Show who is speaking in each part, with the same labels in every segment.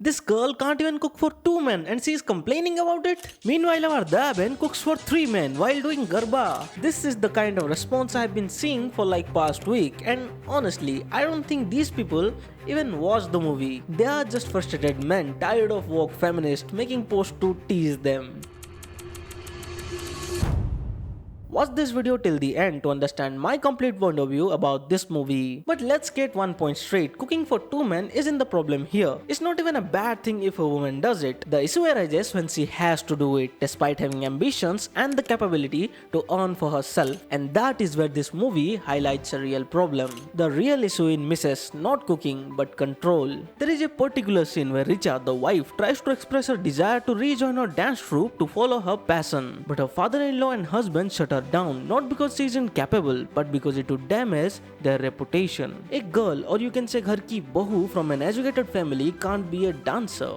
Speaker 1: This girl can't even cook for 2 men and she's complaining about it. Meanwhile, our Daben cooks for 3 men while doing garba. This is the kind of response I've been seeing for like past week, and honestly, I don't think these people even watch the movie. They are just frustrated men tired of woke feminists making posts to tease them. Watch this video till the end to understand my complete point of view about this movie. But let's get one point straight, cooking for 2 men isn't the problem here. It's not even a bad thing if a woman does it. The issue arises when she has to do it, despite having ambitions and the capability to earn for herself. And that is where this movie highlights a real problem. The real issue in Mrs. not cooking but control. There is a particular scene where Richa, the wife, tries to express her desire to rejoin her dance troupe to follow her passion. But her father-in-law and husband shut her down, not because she is incapable, but because it would damage their reputation. A girl, or you can say ghar ki bahu from an educated family, can't be a dancer.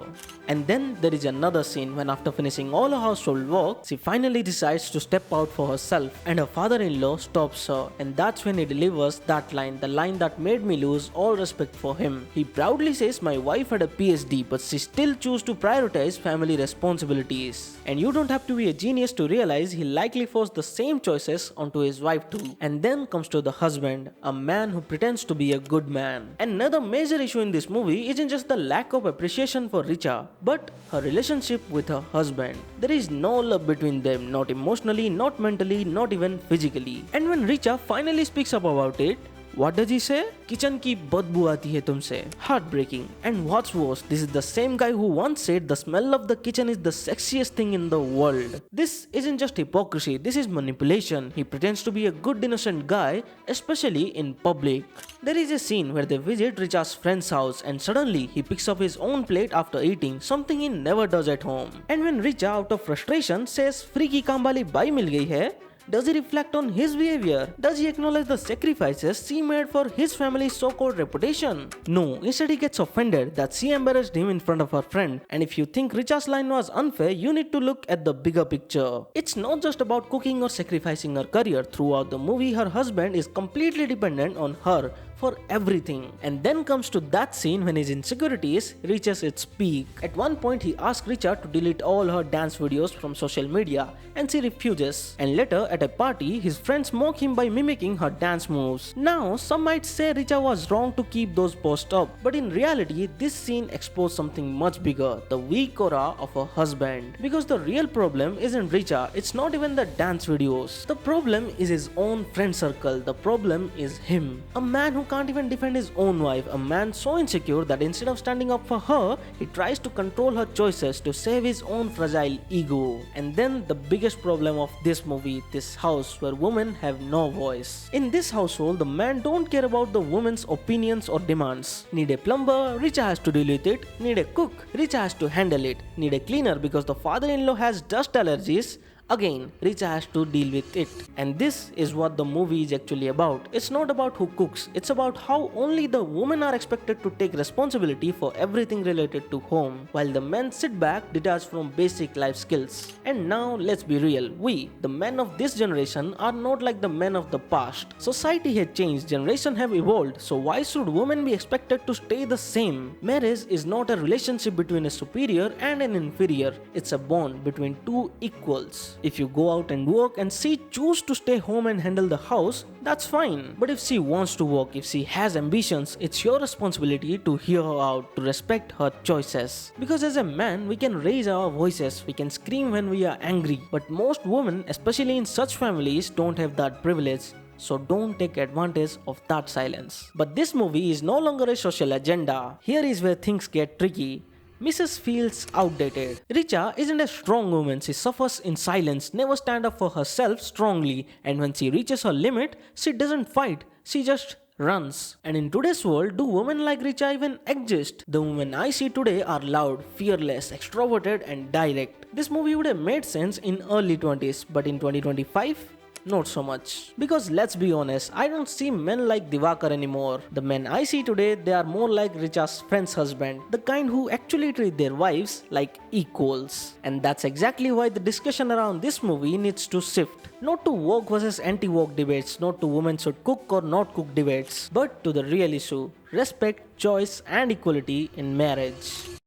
Speaker 1: And then there is another scene when after finishing all her household work, she finally decides to step out for herself and her father-in-law stops her, and that's when he delivers that line, the line that made me lose all respect for him. He proudly says, "My wife had a PhD but she still chose to prioritize family responsibilities." And you don't have to be a genius to realize he likely forced the same choices onto his wife too. And then comes to the husband, a man who pretends to be a good man. Another major issue in this movie isn't just the lack of appreciation for Richa, but her relationship with her husband. There is no love between them, not emotionally, not mentally, not even physically. And when Richa finally speaks up about it, what does he say? Kitchen की बदबू आती है तुमसे. Heartbreaking. And what's worse, this is the same guy who once said the smell of the kitchen is the sexiest thing in the world. This isn't just hypocrisy, this is manipulation. He pretends to be a good innocent guy, especially in public. There is a scene where they visit Richa's friend's house and suddenly he picks up his own plate after eating, something he never does at home. And when Richa out of frustration says free की काम वाली by मिल गई है, does he reflect on his behavior? Does he acknowledge the sacrifices she made for his family's so-called reputation? No, instead he gets offended that she embarrassed him in front of her friend. And if you think Richa's line was unfair, you need to look at the bigger picture. It's not just about cooking or sacrificing her career. Throughout the movie, her husband is completely dependent on her for everything. And then comes to that scene when his insecurities reaches its peak. At one point he asks Richa to delete all her dance videos from social media and she refuses. And later at a party his friends mock him by mimicking her dance moves. Now some might say Richa was wrong to keep those posts up, but in reality this scene exposed something much bigger, the weak aura of her husband. Because the real problem isn't Richa, it's not even the dance videos. The problem is his own friend circle, the problem is him. A man who can't even defend his own wife, a man so insecure that instead of standing up for her, he tries to control her choices to save his own fragile ego. And then the biggest problem of this movie, this house where women have no voice. In this household, the men don't care about the woman's opinions or demands. Need a plumber? Richa has to deal with it. Need a cook? Richa has to handle it. Need a cleaner because the father-in-law has dust allergies? Again, Richa has to deal with it. And this is what the movie is actually about. It's not about who cooks, it's about how only the women are expected to take responsibility for everything related to home, while the men sit back detached from basic life skills. And now let's be real, we, the men of this generation, are not like the men of the past. Society has changed, generations have evolved, so why should women be expected to stay the same? Marriage is not a relationship between a superior and an inferior, it's a bond between two equals. If you go out and work and she chooses to stay home and handle the house, that's fine. But if she wants to work, if she has ambitions, it's your responsibility to hear her out, to respect her choices. Because as a man, we can raise our voices, we can scream when we are angry. But most women, especially in such families, don't have that privilege. So don't take advantage of that silence. But this movie is no longer a social agenda. Here is where things get tricky. Mrs. feels outdated. Richa isn't a strong woman, she suffers in silence, never stand up for herself strongly, and when she reaches her limit, she doesn't fight, she just runs. And in today's world, do women like Richa even exist? The women I see today are loud, fearless, extroverted and direct. This movie would have made sense in early 20s, but in 2025, not so much. Because let's be honest, I don't see men like Diwakar anymore. The men I see today, they are more like Richa's friend's husband, the kind who actually treat their wives like equals. And that's exactly why the discussion around this movie needs to shift. Not to woke versus anti-woke debates, not to women should cook or not cook debates, but to the real issue, respect, choice and equality in marriage.